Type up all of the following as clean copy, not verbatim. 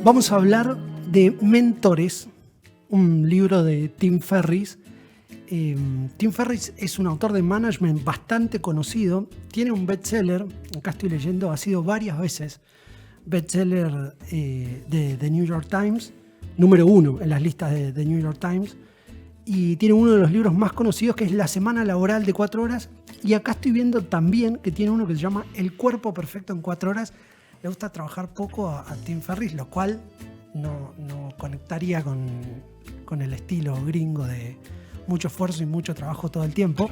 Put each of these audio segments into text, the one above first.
Vamos a hablar de Mentores, un libro de Tim Ferriss. Tim Ferriss es un autor de management bastante conocido. Tiene un bestseller, acá estoy leyendo, ha sido varias veces bestseller de The New York Times, número 1 en las listas de The New York Times. Y tiene uno de los libros más conocidos, que es La Semana Laboral de 4 horas. Y acá estoy viendo también que tiene uno que se llama El Cuerpo Perfecto en 4 horas. Le gusta trabajar poco a Tim Ferriss, lo cual no conectaría con el estilo gringo de mucho esfuerzo y mucho trabajo todo el tiempo.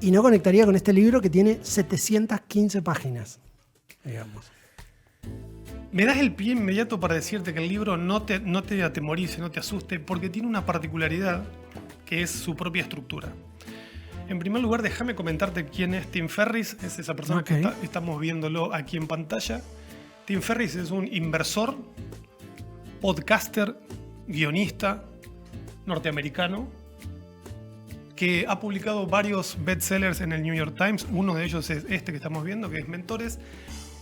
Y no conectaría con este libro que tiene 715 páginas, digamos. Me das el pie inmediato para decirte que el libro no te atemorice, no te asuste, porque tiene una particularidad que es su propia estructura. En primer lugar, déjame comentarte quién es Tim Ferriss. Es esa persona que estamos viéndolo aquí en pantalla. Tim Ferriss es un inversor, podcaster, guionista norteamericano que ha publicado varios bestsellers en el New York Times. Uno de ellos es este que estamos viendo, que es Mentores.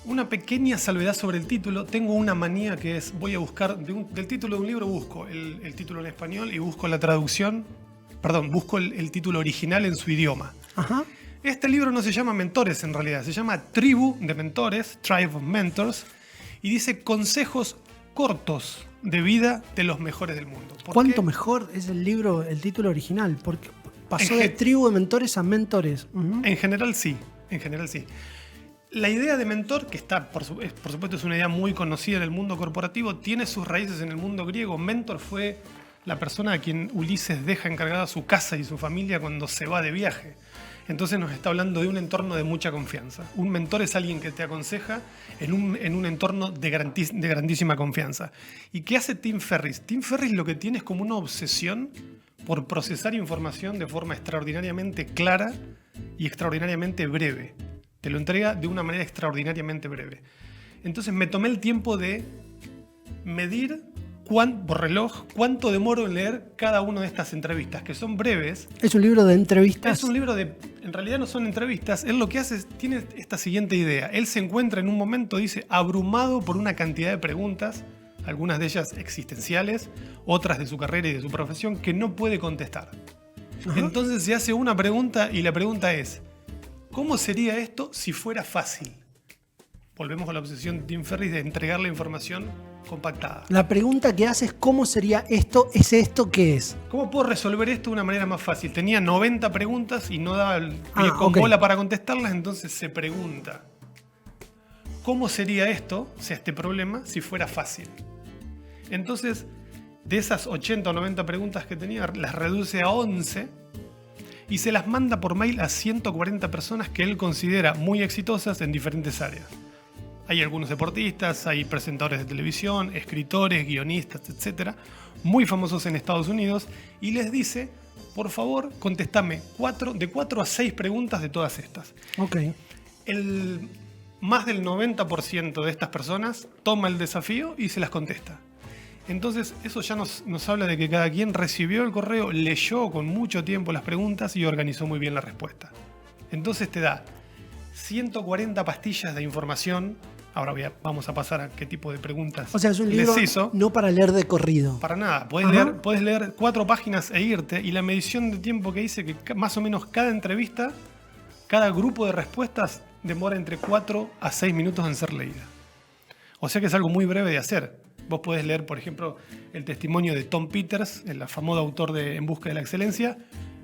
Una pequeña salvedad sobre el título. Tengo una manía que es, voy a buscar, del título de un libro busco el título en español y busco la traducción, busco el título original en su idioma. Ajá. Este libro no se llama Mentores en realidad, se llama Tribu de Mentores, Tribe of Mentors, y dice consejos cortos de vida de los mejores del mundo. ¿Cuánto mejor es el libro, el título original? Porque pasó de Tribu de Mentores a Mentores. Uh-huh. En general sí. La idea de mentor, que está, por supuesto es una idea muy conocida en el mundo corporativo, tiene sus raíces en el mundo griego. Mentor fue la persona a quien Ulises deja encargada su casa y su familia cuando se va de viaje. Entonces nos está hablando de un entorno de mucha confianza. Un mentor es alguien que te aconseja en un entorno de grandísima confianza. ¿Y qué hace Tim Ferriss? Tim Ferriss lo que tiene es como una obsesión por procesar información de forma extraordinariamente clara y extraordinariamente breve. Te lo entrega de una manera extraordinariamente breve. Entonces me tomé el tiempo de medir por reloj cuánto demoro en leer cada una de estas entrevistas, que son breves. ¿Es un libro de entrevistas? Es un libro en realidad no son entrevistas. Él lo que hace es, tiene esta siguiente idea. Él se encuentra en un momento, dice, abrumado por una cantidad de preguntas, algunas de ellas existenciales, otras de su carrera y de su profesión, que no puede contestar. Ajá. Entonces se hace una pregunta y la pregunta es, ¿cómo sería esto si fuera fácil? Volvemos a la obsesión de Tim Ferriss de entregar la información compactada. La pregunta que hace es ¿cómo sería esto? ¿Es esto qué es? ¿Cómo puedo resolver esto de una manera más fácil? Tenía 90 preguntas y no daba el pie con bola para contestarlas, entonces se pregunta ¿cómo sería esto, o sea, este problema, si fuera fácil? Entonces, de esas 80 o 90 preguntas que tenía, las reduce a 11 y se las manda por mail a 140 personas que él considera muy exitosas en diferentes áreas. Hay algunos deportistas, hay presentadores de televisión, escritores, guionistas, etc., muy famosos en Estados Unidos, y les dice, por favor, contestame de 4 a 6 preguntas de todas estas. Okay. Más del 90% de estas personas toma el desafío y se las contesta. Entonces, eso ya nos habla de que cada quien recibió el correo, leyó con mucho tiempo las preguntas y organizó muy bien la respuesta. Entonces te da 140 pastillas de información. Ahora vamos a pasar a qué tipo de preguntas. O sea, es un libro no para leer de corrido. Para nada. Puedes leer 4 páginas e irte. Y la medición de tiempo que dice que más o menos cada entrevista, cada grupo de respuestas demora entre 4 a 6 minutos en ser leída. O sea que es algo muy breve de hacer. Vos podés leer, por ejemplo, el testimonio de Tom Peters, el famoso autor de En Busca de la Excelencia.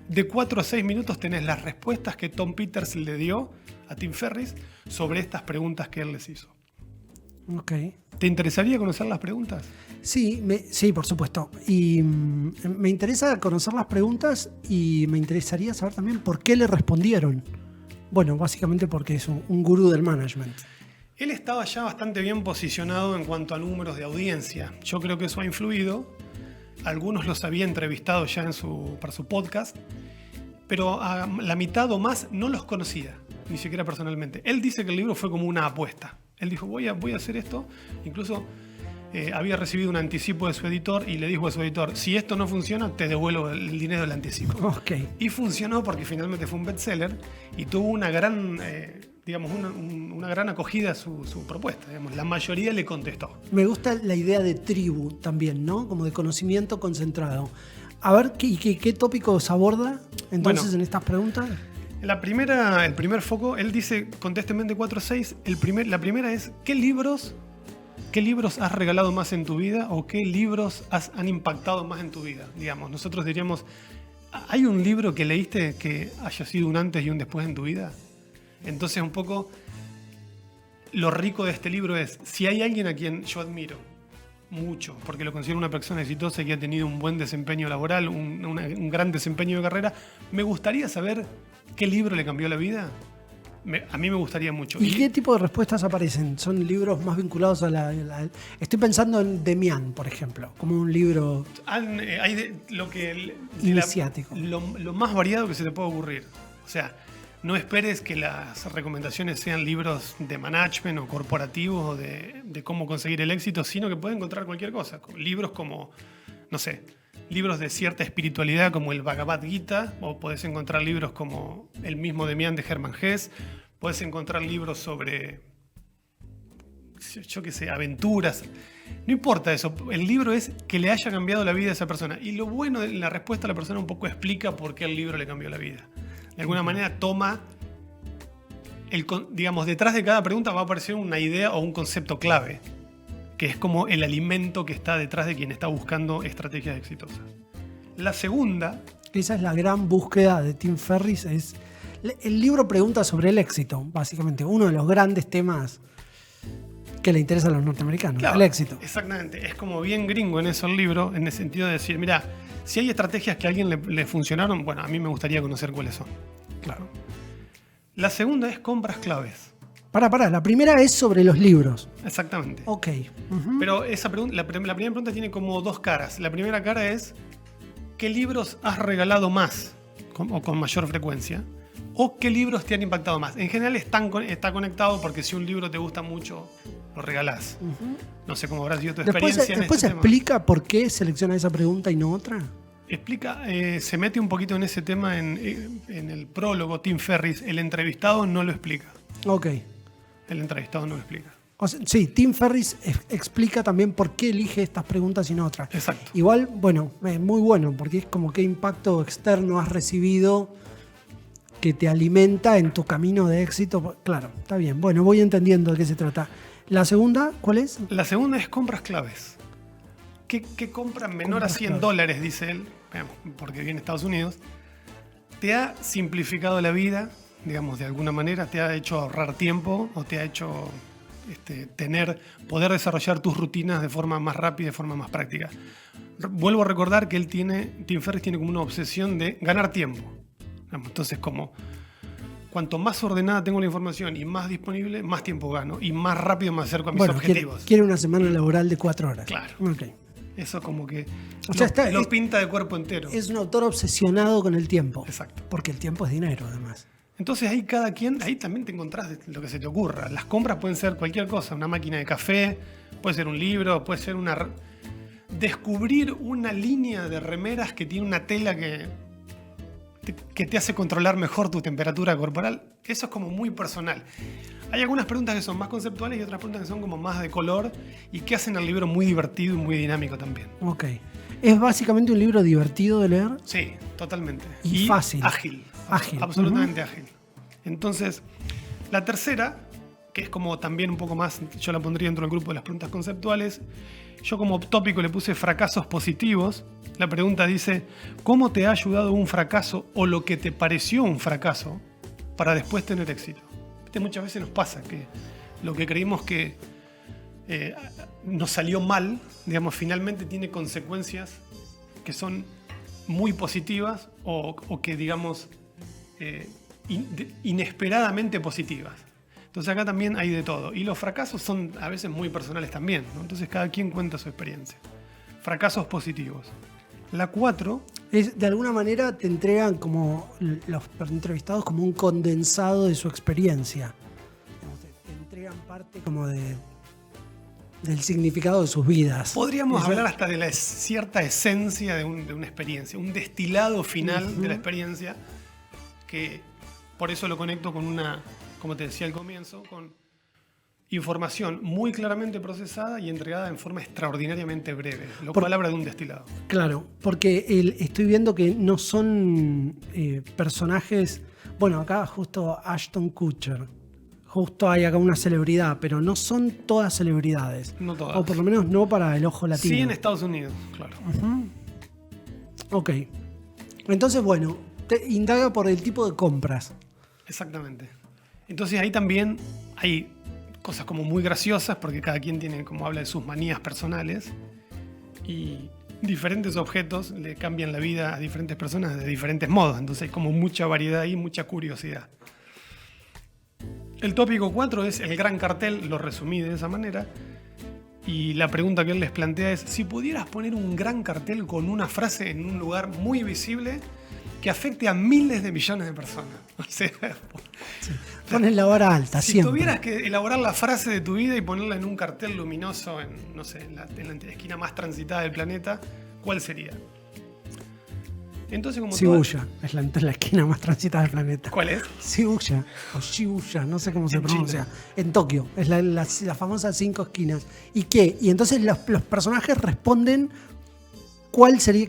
De 4 a 6 minutos tenés las respuestas que Tom Peters le dio a Tim Ferriss sobre estas preguntas que él les hizo. Okay. ¿Te interesaría conocer las preguntas? Sí, por supuesto. Y me interesa conocer las preguntas y me interesaría saber también por qué le respondieron. Bueno, básicamente porque es un gurú del management. Él estaba ya bastante bien posicionado en cuanto a números de audiencia. Yo creo que eso ha influido. Algunos los había entrevistado ya para su podcast, pero a la mitad o más no los conocía, ni siquiera personalmente. Él dice que el libro fue como una apuesta. Él dijo, voy a hacer esto. Incluso había recibido un anticipo de su editor y le dijo a su editor, si esto no funciona, te devuelvo el dinero del anticipo. Okay. Y funcionó porque finalmente fue un bestseller y tuvo una gran digamos, una gran acogida a su propuesta. Digamos. La mayoría le contestó. Me gusta la idea de tribu también, ¿no? Como de conocimiento concentrado. A ver, ¿qué tópicos aborda entonces en estas preguntas? El primer foco, él dice, contésteme de 4 a 6. La primera es, ¿qué libros has regalado más en tu vida o qué libros han impactado más en tu vida? Digamos, nosotros diríamos, ¿hay un libro que leíste que haya sido un antes y un después en tu vida? Entonces, un poco, lo rico de este libro es, si hay alguien a quien yo admiro mucho, porque lo considero una persona exitosa y que ha tenido un buen desempeño laboral, un gran desempeño de carrera, me gustaría saber qué libro le cambió la vida. A mí me gustaría mucho. ¿Y qué tipo de respuestas aparecen? ¿Son libros más vinculados a Estoy pensando en Demián, por ejemplo, como un libro iniciático. Lo más variado que se te puede ocurrir. O sea, no esperes que las recomendaciones sean libros de management o corporativos o de cómo conseguir el éxito, sino que puedes encontrar cualquier cosa. Libros como, no sé, libros de cierta espiritualidad como el Bhagavad Gita, o podés encontrar libros como el mismo Demián de Hermann Hesse, podés encontrar libros sobre, yo qué sé, aventuras. No importa eso, el libro es que le haya cambiado la vida a esa persona. Y lo bueno de la respuesta, la persona un poco explica por qué el libro le cambió la vida. De alguna manera toma, digamos, detrás de cada pregunta va a aparecer una idea o un concepto clave, que es como el alimento que está detrás de quien está buscando estrategias exitosas. La segunda... Esa es la gran búsqueda de Tim Ferriss. El libro pregunta sobre el éxito, básicamente. Uno de los grandes temas que le interesa a los norteamericanos, claro, el éxito. Exactamente. Es como bien gringo en eso el libro, en el sentido de decir, mira, si hay estrategias que a alguien le funcionaron, bueno, a mí me gustaría conocer cuáles son. Claro. La segunda es compras claves. Pará, la primera es sobre los libros. Exactamente. Ok. Pero la primera pregunta tiene como dos caras. La primera cara es, ¿qué libros has regalado más o con mayor frecuencia? ¿O qué libros te han impactado más? En general está conectado porque si un libro te gusta mucho, lo regalás. No sé cómo habrá sido tu experiencia después explica por qué selecciona esa pregunta y no otra. Explica, se mete un poquito en ese tema en el prólogo, Tim Ferriss. El entrevistado no lo explica. Ok. El entrevistado no lo explica. O sea, sí, Tim Ferriss explica también por qué elige estas preguntas y no otras. Exacto. Igual, bueno, muy bueno, porque es como qué impacto externo has recibido que te alimenta en tu camino de éxito. Claro, está bien. Bueno, voy entendiendo de qué se trata. ¿La segunda cuál es? La segunda es compras claves. ¿Qué compra menor a $100, dice él, porque viene de Estados Unidos, te ha simplificado la vida, digamos, de alguna manera, te ha hecho ahorrar tiempo o te ha hecho poder desarrollar tus rutinas de forma más rápida, de forma más práctica? Vuelvo a recordar que Tim Ferriss tiene como una obsesión de ganar tiempo. Entonces, como cuanto más ordenada tengo la información y más disponible, más tiempo gano y más rápido me acerco a mis objetivos. Quiere una semana laboral de 4 horas. Claro. Okay. Eso como que lo pinta de cuerpo entero. Es un autor obsesionado con el tiempo. Exacto. Porque el tiempo es dinero, además. Entonces ahí ahí también te encontrás lo que se te ocurra. Las compras pueden ser cualquier cosa, una máquina de café, puede ser un libro, puede ser descubrir una línea de remeras que tiene una tela que te hace controlar mejor tu temperatura corporal. Eso es como muy personal. Hay algunas preguntas que son más conceptuales y otras preguntas que son como más de color y que hacen al libro muy divertido y muy dinámico también. Ok. ¿Es básicamente un libro divertido de leer? Sí, totalmente. Y fácil. Ágil. Absolutamente ágil. Entonces, la tercera, que es como también un poco más, yo la pondría dentro del grupo de las preguntas conceptuales. Yo como tópico le puse fracasos positivos. La pregunta dice, ¿cómo te ha ayudado un fracaso o lo que te pareció un fracaso para después tener éxito? Muchas veces nos pasa que lo que creímos que nos salió mal, digamos, finalmente tiene consecuencias que son muy positivas o que, digamos, inesperadamente positivas. Entonces acá también hay de todo. Y los fracasos son a veces muy personales también, ¿no? Entonces cada quien cuenta su experiencia. Fracasos positivos. La 4... de alguna manera te entregan como los entrevistados como un condensado de su experiencia. Te entregan parte como del significado de sus vidas. Podríamos hablar hasta de la cierta esencia de una experiencia, un destilado final de la experiencia, que por eso lo conecto con como te decía al comienzo, con información muy claramente procesada y entregada en forma extraordinariamente breve, lo cual habla de un destilado. Claro, porque estoy viendo que no son personajes. Bueno, acá justo Ashton Kutcher. Justo hay acá una celebridad, pero no son todas celebridades. No todas. O por lo menos no para el ojo latino. Sí, en Estados Unidos, claro. Ok. Entonces, bueno, te indaga por el tipo de compras. Exactamente. Entonces ahí también hay cosas como muy graciosas, porque cada quien tiene, como habla de sus manías personales, y diferentes objetos le cambian la vida a diferentes personas de diferentes modos. Entonces hay como mucha variedad y mucha curiosidad. El tópico 4 es el gran cartel, lo resumí de esa manera. Y la pregunta que él les plantea es: si pudieras poner un gran cartel con una frase en un lugar muy visible que afecte a miles de millones de personas. O sea, Sí. Pones la vara alta, si siempre. tuvieras que elaborar la frase de tu vida y ponerla en un cartel luminoso en, no sé, en la esquina más transitada del planeta, ¿cuál sería? Entonces, como Shibuya, es la esquina más transitada del planeta. ¿Cuál es? Shibuya, o Shibuya, no sé cómo se En pronuncia. China. En Tokio, es la famosa 5 esquinas. ¿Y qué? Y entonces los personajes responden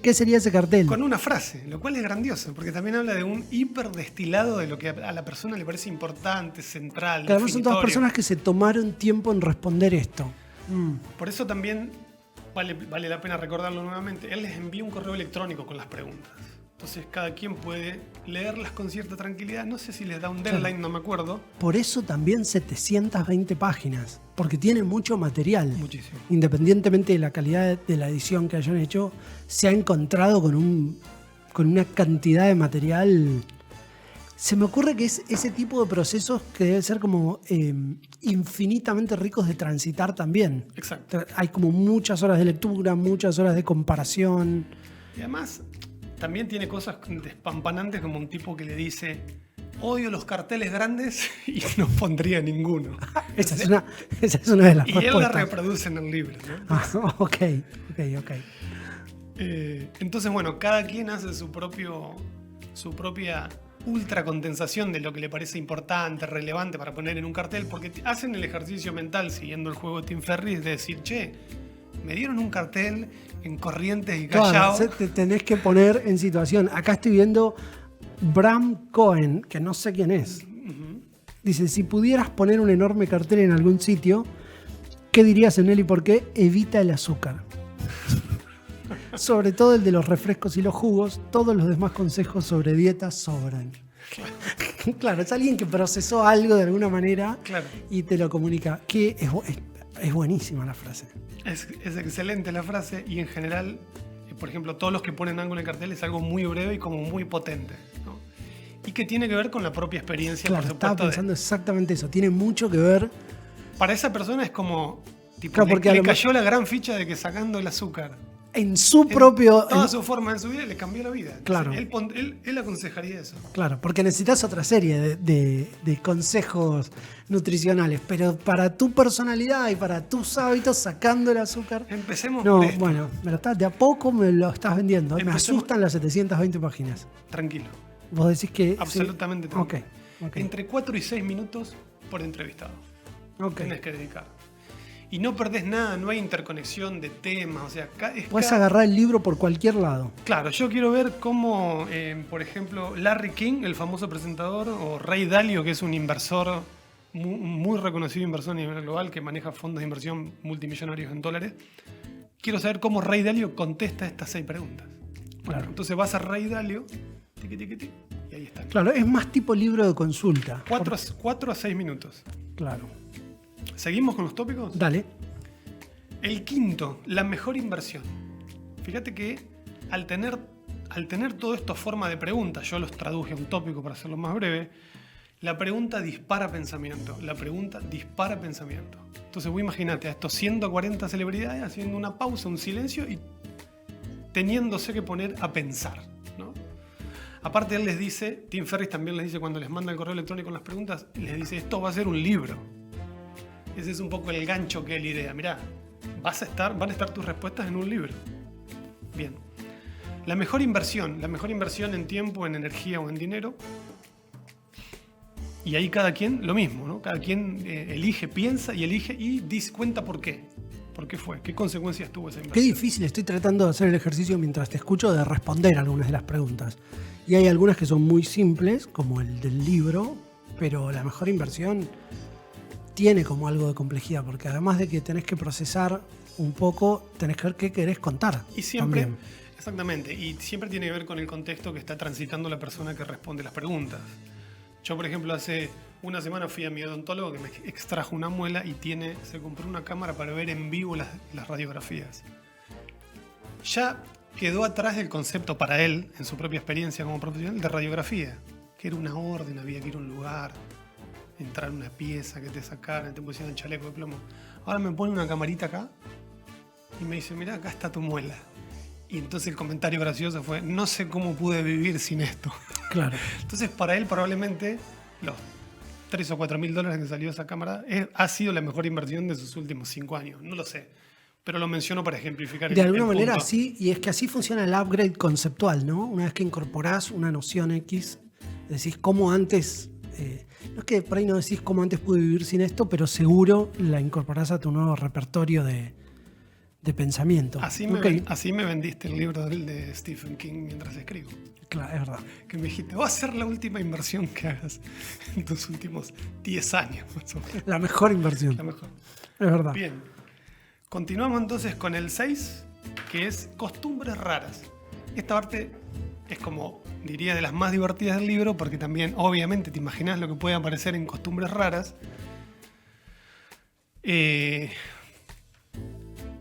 qué sería ese cartel. Con una frase, lo cual es grandioso, porque también habla de un hiperdestilado de lo que a la persona le parece importante, central. Claro, son todas definitorio. personas que se tomaron tiempo en responder esto. Por eso también vale la pena recordarlo nuevamente. Él les envía un correo electrónico con las preguntas. Entonces cada quien puede leerlas con cierta tranquilidad. No sé si les da un deadline, no me acuerdo. Por eso también 720 páginas, porque tiene mucho material. Muchísimo. Independientemente de la calidad de la edición que hayan hecho, se ha encontrado con una cantidad de material. Se me ocurre que es ese tipo de procesos que deben ser como infinitamente ricos de transitar también. Exacto. Hay como muchas horas de lectura, muchas horas de comparación. Y además también tiene cosas despampanantes, como un tipo que le dice: odio los carteles grandes, y no pondría ninguno. Esa es una de las Y él la respuestas. reproduce en el libro, ¿no? Ah, ok. Entonces, bueno, cada quien hace su propia ultracondensación de lo que le parece importante, relevante para poner en un cartel, porque hacen el ejercicio mental, siguiendo el juego de Tim Ferriss, de decir: che, me dieron un cartel en Corrientes y Callao. Claro, te tenés que poner en situación. Acá estoy viendo Bram Cohen, que no sé quién es. Dice: si pudieras poner un enorme cartel en algún sitio, ¿qué dirías en él y por qué? Evita el azúcar. Sobre todo el de los refrescos y los jugos. Todos los demás consejos sobre dietas sobran. Claro, es alguien que procesó algo de alguna manera, Claro. y te lo comunica. Que es buenísima la frase. Es excelente la frase, y en general, por ejemplo, todos los que ponen algo en el cartel es algo muy breve y como muy potente, ¿no? Y que tiene que ver con la propia experiencia, Claro, por estaba supuesto. pensando exactamente eso. Tiene mucho que ver. Para esa persona es como, tipo, Claro, porque a le lo cayó la gran ficha de que sacando el azúcar En su propio. toda su forma en su vida le cambió la vida. Claro. Entonces, él aconsejaría eso. Claro, porque necesitas otra serie de consejos nutricionales, pero para tu personalidad y para tus hábitos, sacando el azúcar. Empecemos No, por esto. bueno, de a poco me lo estás vendiendo. Me Empecemos- asustan las 720 páginas. Tranquilo. Vos decís que. Absolutamente sí. tranquilo. Ok. Entre 4 y 6 minutos por entrevistado. Ok. Tenés que dedicar. Y no perdés nada, no hay interconexión de temas. O sea, Puedes agarrar el libro por cualquier lado. Claro, yo quiero ver cómo, por ejemplo, Larry King, el famoso presentador, o Ray Dalio, que es un inversor, muy reconocido inversor a nivel global, que maneja fondos de inversión multimillonarios en dólares. Quiero saber cómo Ray Dalio contesta estas 6 preguntas. Claro. Entonces vas a Ray Dalio, tiqui, tiqui, tiqui, y ahí están. Claro, es más tipo libro de consulta. 4 a 6 minutos. Claro. ¿Seguimos con los tópicos? Dale. El quinto, la mejor inversión. Fíjate que al tener todo esto a forma de preguntas, yo los traduje a un tópico para hacerlo más breve, la pregunta dispara pensamiento. La pregunta dispara pensamiento. Entonces vos imagínate a estos 140 celebridades haciendo una pausa, un silencio y teniéndose que poner a pensar, ¿no? Aparte él les dice, Tim Ferriss también les dice cuando les manda el correo electrónico con las preguntas, les dice: esto va a ser un libro. Ese es un poco el gancho que él idea. Mirá, van a estar tus respuestas en un libro. Bien. La mejor inversión en tiempo, en energía o en dinero, Y ahí cada quien lo mismo, ¿no? Cada quien elige, piensa y elige y cuenta por qué. ¿Por qué fue? ¿Qué consecuencias tuvo esa inversión? Qué difícil, estoy tratando de hacer el ejercicio mientras te escucho de responder algunas de las preguntas. Y hay algunas que son muy simples, como el del libro, pero la mejor inversión tiene como algo de complejidad, porque además de que tenés que procesar un poco, tenés que ver qué querés contar. Y siempre, también. exactamente, y siempre tiene que ver con el contexto que está transitando la persona que responde las preguntas. Yo, por ejemplo, hace una semana fui a mi odontólogo que me extrajo una muela y se compró una cámara para ver en vivo las radiografías. Ya quedó atrás el concepto para él, en su propia experiencia como profesional, de radiografía, que era una orden, había que ir a un lugar, entrar a una pieza, que te sacaran, te pusieran el chaleco de plomo. Ahora me pone una camarita acá y me dice, mirá, acá está tu muela. Y entonces el comentario gracioso fue, no sé cómo pude vivir sin esto. Claro. Entonces para él probablemente los $3.000 o $4.000 que salió esa cámara ha sido la mejor inversión de sus últimos 5 años. No lo sé, pero lo menciono para ejemplificar De alguna el manera punto. sí, y es que así funciona el upgrade conceptual, ¿no? Una vez que incorporás una noción X, decís cómo antes, no es que por ahí no decís cómo antes pude vivir sin esto, pero seguro la incorporás a tu nuevo repertorio de pensamiento. Así me vendiste el libro de Stephen King mientras escribo. Claro, es verdad. Que me dijiste, va a ser la última inversión que hagas en tus últimos 10 años. Más o menos. La mejor inversión. La mejor. Es verdad. Bien. Continuamos entonces con el 6, que es costumbres raras. Esta parte es como, diría, de las más divertidas del libro, porque también, obviamente, te imaginas lo que puede aparecer en costumbres raras.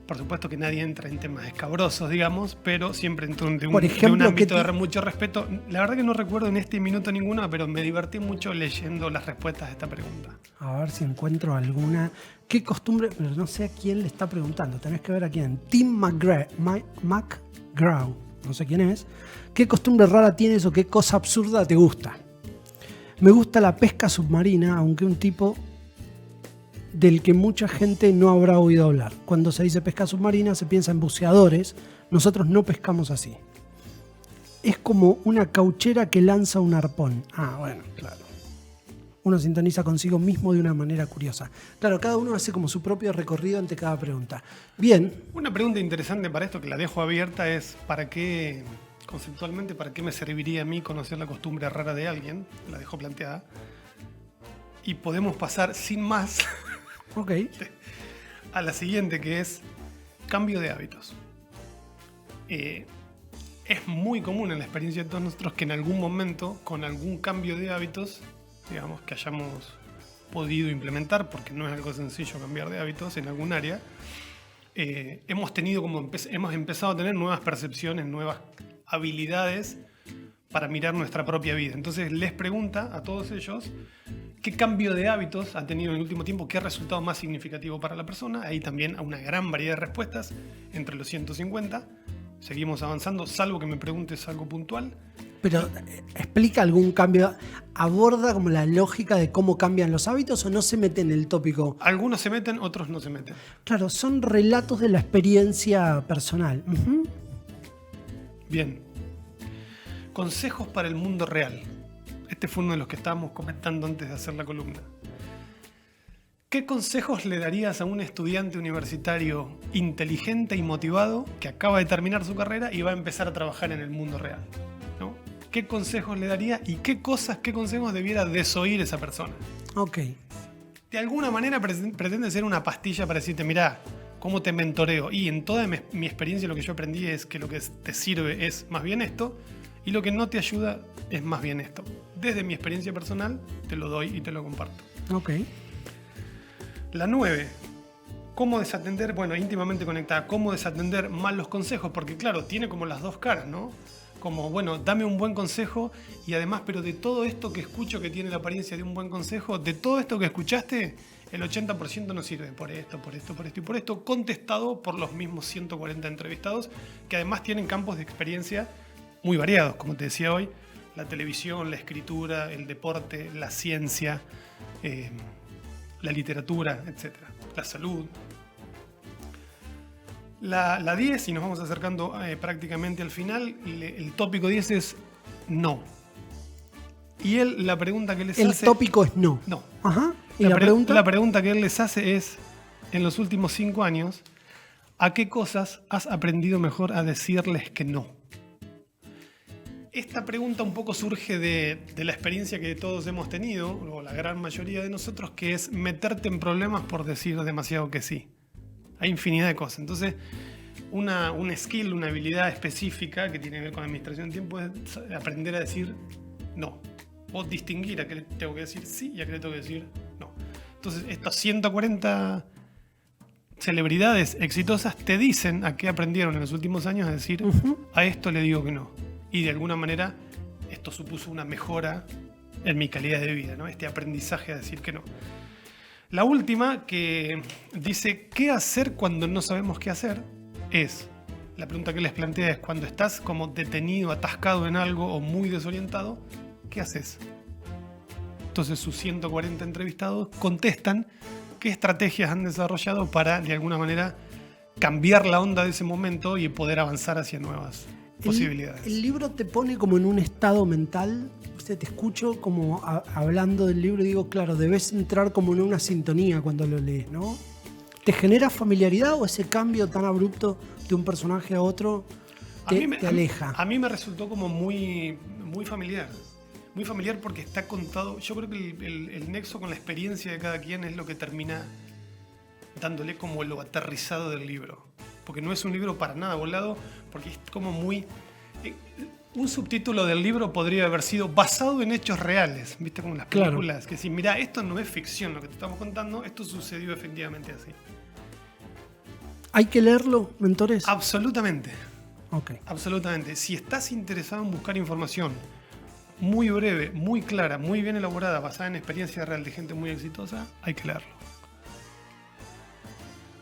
Por supuesto que nadie entra en temas escabrosos, digamos, pero siempre de un ámbito de mucho respeto. La verdad que no recuerdo en este minuto ninguna, pero me divertí mucho leyendo las respuestas a esta pregunta. A ver si encuentro alguna. ¿Qué costumbre? Pero no sé a quién le está preguntando. Tenés que ver a quién. Tim McGraw. No sé quién es. ¿Qué costumbre rara tienes o qué cosa absurda te gusta? Me gusta la pesca submarina, aunque un tipo del que mucha gente no habrá oído hablar. Cuando se dice pesca submarina se piensa en buceadores. Nosotros no pescamos así. Es como una cauchera que lanza un arpón. Ah, bueno, claro. Uno sintoniza consigo mismo de una manera curiosa. Claro, cada uno hace como su propio recorrido ante cada pregunta. Bien. Una pregunta interesante para esto, que la dejo abierta, es conceptualmente, ¿para qué me serviría a mí conocer la costumbre rara de alguien? La dejo planteada. Y podemos pasar sin más Ok. a la siguiente, que es cambio de hábitos. Es muy común en la experiencia de todos nosotros que en algún momento, con algún cambio de hábitos, digamos, que hayamos podido implementar, porque no es algo sencillo cambiar de hábitos en algún área, hemos empezado a tener nuevas percepciones, nuevas habilidades para mirar nuestra propia vida. Entonces les pregunta a todos ellos qué cambio de hábitos ha tenido en el último tiempo, qué resultado más significativo para la persona. Ahí también hay una gran variedad de respuestas, entre los 150. Seguimos avanzando, salvo que me preguntes algo puntual. Pero ¿explica algún cambio? ¿Aborda como la lógica de cómo cambian los hábitos o no se mete en el tópico? Algunos se meten, otros no se meten. Claro, son relatos de la experiencia personal. Uh-huh. Bien. Consejos para el mundo real. Este fue uno de los que estábamos comentando antes de hacer la columna. ¿Qué consejos le darías a un estudiante universitario inteligente y motivado que acaba de terminar su carrera y va a empezar a trabajar en el mundo real? ¿No? ¿Qué consejos le daría y qué consejos debiera desoír esa persona? Ok. De alguna manera pretende ser una pastilla para decirte, mirá, ¿cómo te mentoreo? Y en toda mi experiencia lo que yo aprendí es que lo que te sirve es más bien esto y lo que no te ayuda es más bien esto. Desde mi experiencia personal te lo doy y te lo comparto. Ok. La 9. ¿Cómo desatender? Bueno, íntimamente conectada. ¿Cómo desatender mal los consejos? Porque claro, tiene como las dos caras, ¿no? Como, bueno, dame un buen consejo y además, pero de todo esto que escucho que tiene la apariencia de un buen consejo, de todo esto que escuchaste, el 80% no sirve por esto, por esto, por esto y por esto, contestado por los mismos 140 entrevistados, que además tienen campos de experiencia muy variados, como te decía hoy, la televisión, la escritura, el deporte, la ciencia, la literatura, etc. La salud. La 10, y nos vamos acercando prácticamente al final, el tópico 10 es no. Y él, la pregunta que les El hace... tópico es no. No. Ajá. ¿Y la pregunta? La pregunta que él les hace es, en los últimos 5 años, ¿a qué cosas has aprendido mejor a decirles que no? Esta pregunta un poco surge de la experiencia que todos hemos tenido, o la gran mayoría de nosotros, que es meterte en problemas por decir demasiado que sí. Hay infinidad de cosas. Entonces, un skill, una habilidad específica que tiene que ver con administración de tiempo es aprender a decir no. O distinguir a qué le tengo que decir sí y a qué le tengo que decir no. Entonces, estos 140 celebridades exitosas te dicen a qué aprendieron en los últimos años a decir a esto le digo que no. Y de alguna manera esto supuso una mejora en mi calidad de vida, ¿no? Este aprendizaje a decir que no. La última, que dice qué hacer cuando no sabemos qué hacer, es, la pregunta que les plantea es, cuando estás como detenido, atascado en algo o muy desorientado, ¿qué haces? Entonces sus 140 entrevistados contestan qué estrategias han desarrollado para, de alguna manera, cambiar la onda de ese momento y poder avanzar hacia nuevas posibilidades. El libro te pone como en un estado mental. Te escucho como hablando del libro y digo, claro, debes entrar como en una sintonía cuando lo lees, ¿no? ¿Te genera familiaridad o ese cambio tan abrupto de un personaje a otro te aleja? A mí me resultó como muy, muy familiar. Muy familiar porque está contado. Yo creo que el nexo con la experiencia de cada quien es lo que termina dándole como lo aterrizado del libro. Porque no es un libro para nada volado, porque es como muy... un subtítulo del libro podría haber sido basado en hechos reales, ¿viste? Como las películas, claro. Que si, mira, esto no es ficción lo que te estamos contando, esto sucedió efectivamente así. ¿Hay que leerlo, mentores? Absolutamente. Okay. Absolutamente. Si estás interesado en buscar información muy breve, muy clara, muy bien elaborada, basada en experiencia real de gente muy exitosa, hay que leerlo.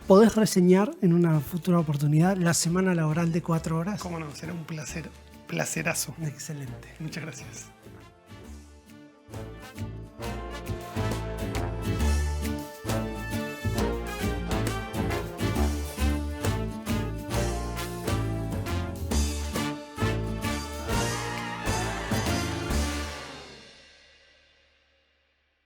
¿Podés reseñar en una futura oportunidad la semana laboral de 4 horas? Cómo no, será un placer. Placerazo. Excelente. Muchas gracias.